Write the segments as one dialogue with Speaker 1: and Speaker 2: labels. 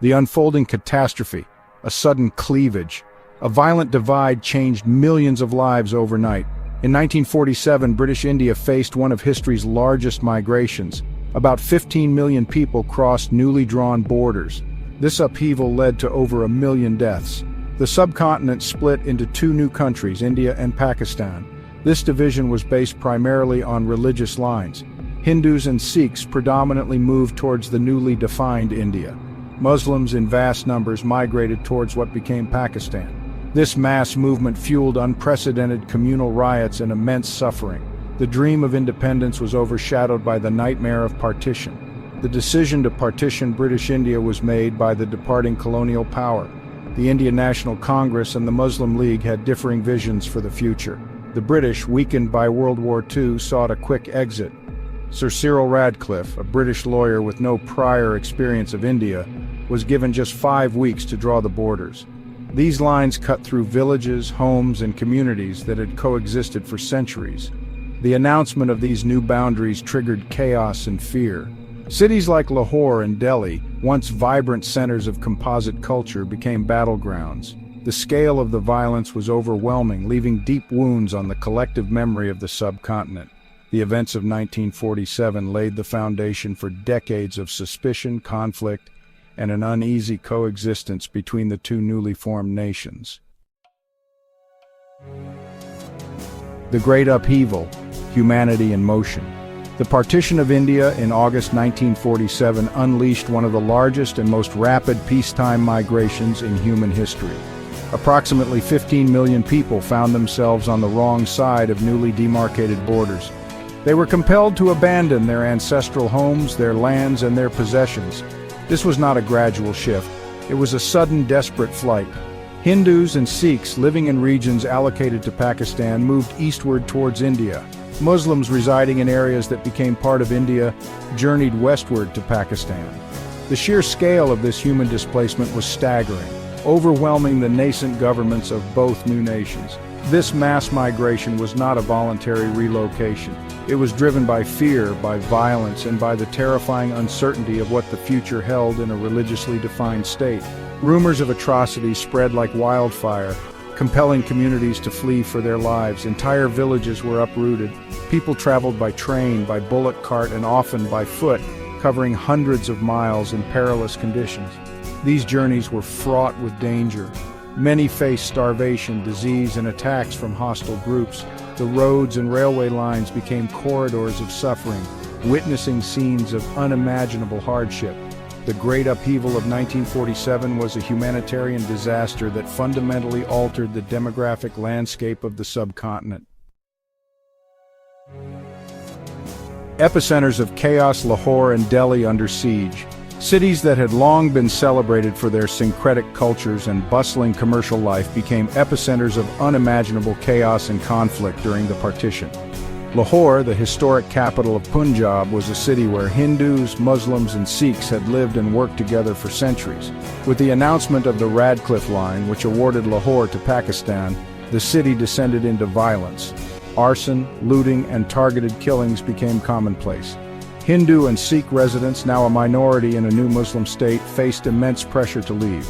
Speaker 1: The unfolding catastrophe, a sudden cleavage, a violent divide changed millions of lives overnight. In 1947, British India faced one of history's largest migrations. About 15 million people crossed newly drawn borders. This upheaval led to over 1 million deaths. The subcontinent split into two new countries, India and Pakistan. This division was based primarily on religious lines. Hindus and Sikhs predominantly moved towards the newly defined India. Muslims in vast numbers migrated towards what became Pakistan. This mass movement fueled unprecedented communal riots and immense suffering. The dream of independence was overshadowed by the nightmare of partition. The decision to partition British India was made by the departing colonial power. The Indian National Congress and the Muslim League had differing visions for the future. The British, weakened by World War II, sought a quick exit. Sir Cyril Radcliffe, a British lawyer with no prior experience of India, was given just 5 weeks to draw the borders. These lines cut through villages, homes, and communities that had coexisted for centuries. The announcement of these new boundaries triggered chaos and fear. Cities like Lahore and Delhi, once vibrant centers of composite culture, became battlegrounds. The scale of the violence was overwhelming, leaving deep wounds on the collective memory of the subcontinent. The events of 1947 laid the foundation for decades of suspicion, conflict, and an uneasy coexistence between the two newly formed nations. The Great Upheaval, Humanity in Motion. The Partition of India in August 1947 unleashed one of the largest and most rapid peacetime migrations in human history. Approximately 15 million people found themselves on the wrong side of newly demarcated borders. They were compelled to abandon their ancestral homes, their lands, and their possessions. This was not a gradual shift. It was a sudden, desperate flight. Hindus and Sikhs living in regions allocated to Pakistan moved eastward towards India. Muslims residing in areas that became part of India journeyed westward to Pakistan. The sheer scale of this human displacement was staggering, overwhelming the nascent governments of both new nations. This mass migration was not a voluntary relocation. It was driven by fear, by violence, and by the terrifying uncertainty of what the future held in a religiously defined state. Rumors of atrocities spread like wildfire, compelling communities to flee for their lives. Entire villages were uprooted. People traveled by train, by bullock cart, and often by foot, covering hundreds of miles in perilous conditions. These journeys were fraught with danger. Many faced starvation, disease, and attacks from hostile groups. The roads and railway lines became corridors of suffering, witnessing scenes of unimaginable hardship. The Great Upheaval of 1947 was a humanitarian disaster that fundamentally altered the demographic landscape of the subcontinent. Epicenters of chaos, Lahore and Delhi under siege. Cities that had long been celebrated for their syncretic cultures and bustling commercial life became epicenters of unimaginable chaos and conflict during the partition. Lahore, the historic capital of Punjab, was a city where Hindus, Muslims, and Sikhs had lived and worked together for centuries. With the announcement of the Radcliffe Line, which awarded Lahore to Pakistan, the city descended into violence. Arson, looting, and targeted killings became commonplace. Hindu and Sikh residents, now a minority in a new Muslim state, faced immense pressure to leave.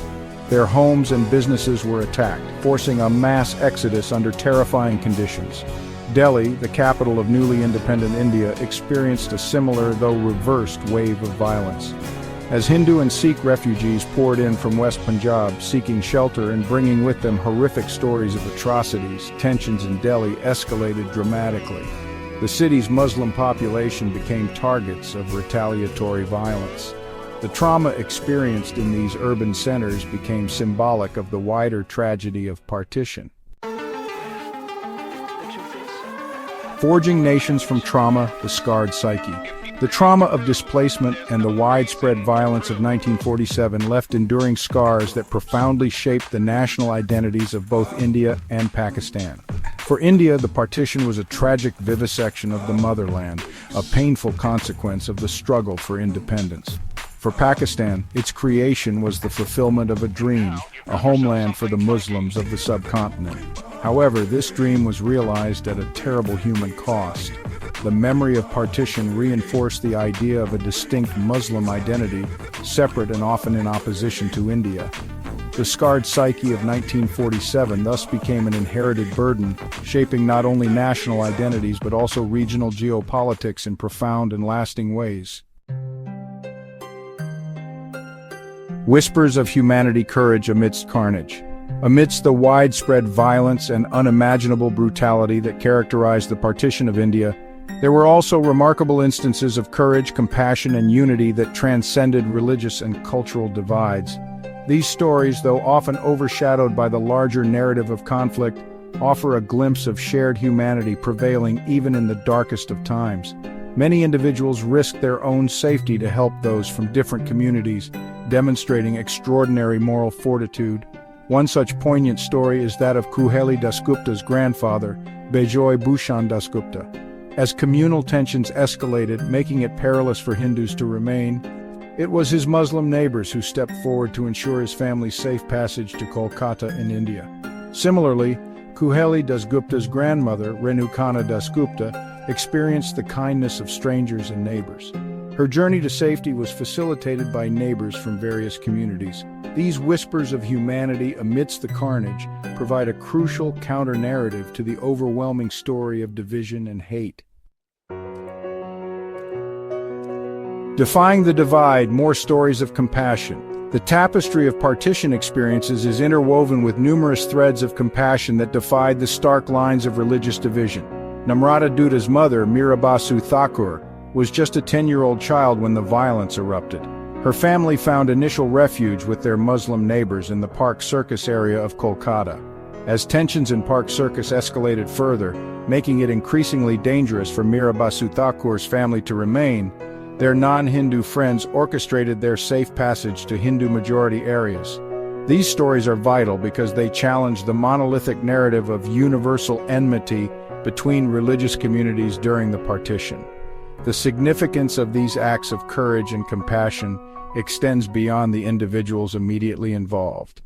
Speaker 1: Their homes and businesses were attacked, forcing a mass exodus under terrifying conditions. Delhi, the capital of newly independent India, experienced a similar, though reversed, wave of violence. As Hindu and Sikh refugees poured in from West Punjab, seeking shelter and bringing with them horrific stories of atrocities, tensions in Delhi escalated dramatically. The city's Muslim population became targets of retaliatory violence. The trauma experienced in these urban centers became symbolic of the wider tragedy of partition. Forging nations from trauma, the scarred psyche. The trauma of displacement and the widespread violence of 1947 left enduring scars that profoundly shaped the national identities of both India and Pakistan. For India, the partition was a tragic vivisection of the motherland, a painful consequence of the struggle for independence. For Pakistan, its creation was the fulfillment of a dream, a homeland for the Muslims of the subcontinent. However, this dream was realized at a terrible human cost. the memory of partition reinforced the idea of a distinct Muslim identity, separate and often in opposition to India. The scarred psyche of 1947 thus became an inherited burden, shaping not only national identities but also regional geopolitics in profound and lasting ways. Whispers of humanity, courage amidst carnage. Amidst the widespread violence and unimaginable brutality that characterized the partition of India, there were also remarkable instances of courage, compassion, and unity that transcended religious and cultural divides. These stories, though often overshadowed by the larger narrative of conflict, offer a glimpse of shared humanity prevailing even in the darkest of times. Many individuals risked their own safety to help those from different communities, demonstrating extraordinary moral fortitude. One such poignant story is that of Kuheli Dasgupta's grandfather, Bejoy Bhushan Dasgupta. As communal tensions escalated, making it perilous for Hindus to remain, it was his Muslim neighbors who stepped forward to ensure his family's safe passage to Kolkata in India. Similarly, Kuheli Dasgupta's grandmother, Renukana Dasgupta, experienced the kindness of strangers and neighbors. Her journey to safety was facilitated by neighbors from various communities. These whispers of humanity amidst the carnage provide a crucial counter-narrative to the overwhelming story of division and hate. Defying the divide, more stories of compassion. The tapestry of partition experiences is interwoven with numerous threads of compassion that defied the stark lines of religious division. Namrata Dutta's mother, Mirabasu Thakur, was just a 10-year-old child when the violence erupted. Her family found initial refuge with their Muslim neighbors in the Park Circus area of Kolkata. As tensions in Park Circus escalated further, making it increasingly dangerous for Mirabasu Thakur's family to remain, their non-Hindu friends orchestrated their safe passage to Hindu-majority areas. These stories are vital because they challenge the monolithic narrative of universal enmity between religious communities during the partition. The significance of these acts of courage and compassion extends beyond the individuals immediately involved.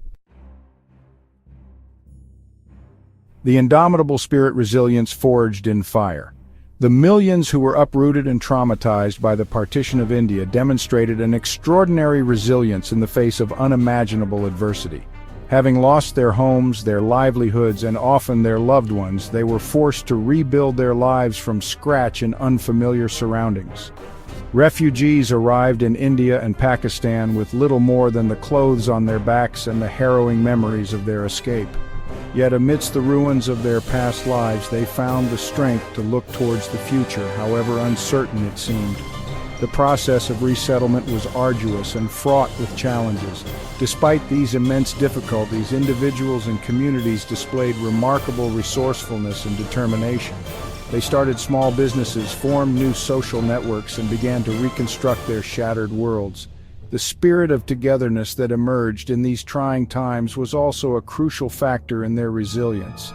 Speaker 1: The indomitable spirit, resilience forged in fire. The millions who were uprooted and traumatized by the partition of India demonstrated an extraordinary resilience in the face of unimaginable adversity. Having lost their homes, their livelihoods, and often their loved ones, they were forced to rebuild their lives from scratch in unfamiliar surroundings. Refugees arrived in India and Pakistan with little more than the clothes on their backs and the harrowing memories of their escape. Yet amidst the ruins of their past lives, they found the strength to look towards the future, however uncertain it seemed. The process of resettlement was arduous and fraught with challenges. Despite these immense difficulties, individuals and communities displayed remarkable resourcefulness and determination. They started small businesses, formed new social networks, and began to reconstruct their shattered worlds. The spirit of togetherness that emerged in these trying times was also a crucial factor in their resilience.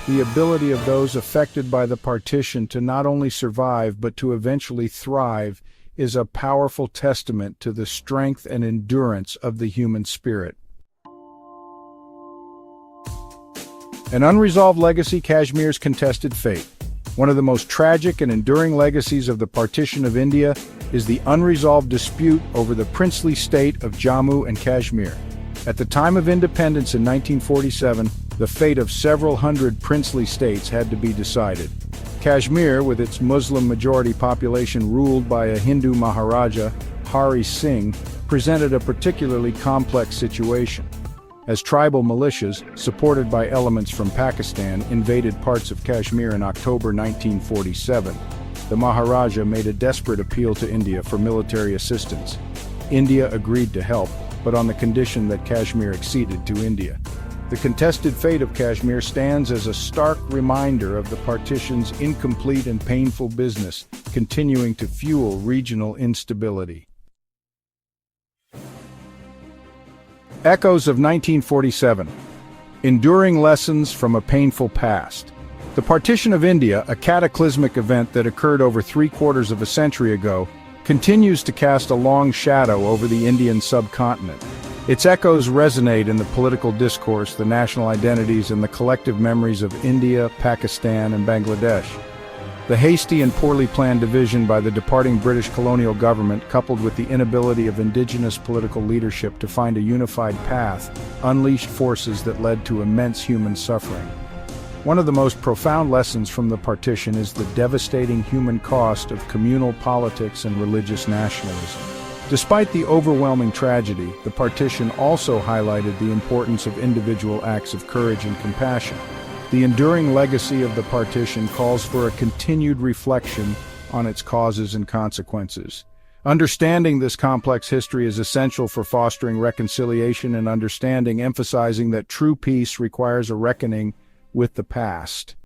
Speaker 1: The ability of those affected by the partition to not only survive but to eventually thrive is a powerful testament to the strength and endurance of the human spirit. An unresolved legacy, Kashmir's contested fate. One of the most tragic and enduring legacies of the partition of India is the unresolved dispute over the princely state of Jammu and Kashmir. At the time of independence in 1947, the fate of several hundred princely states had to be decided. Kashmir, with its Muslim-majority population ruled by a Hindu Maharaja, Hari Singh, presented a particularly complex situation. As tribal militias, supported by elements from Pakistan, invaded parts of Kashmir in October 1947, the Maharaja made a desperate appeal to India for military assistance. India agreed to help, but on the condition that Kashmir acceded to India. The contested fate of Kashmir stands as a stark reminder of the partition's incomplete and painful business, continuing to fuel regional instability. Echoes of 1947. Enduring lessons from a painful past. The partition of India, a cataclysmic event that occurred over 3/4 of a century ago, continues to cast a long shadow over the Indian subcontinent. Its echoes resonate in the political discourse, the national identities, and the collective memories of India, Pakistan, and Bangladesh. The hasty and poorly planned division by the departing British colonial government, coupled with the inability of indigenous political leadership to find a unified path, unleashed forces that led to immense human suffering. One of the most profound lessons from the partition is the devastating human cost of communal politics and religious nationalism. Despite the overwhelming tragedy, the partition also highlighted the importance of individual acts of courage and compassion. The enduring legacy of the partition calls for a continued reflection on its causes and consequences. Understanding this complex history is essential for fostering reconciliation and understanding, emphasizing that true peace requires a reckoning with the past.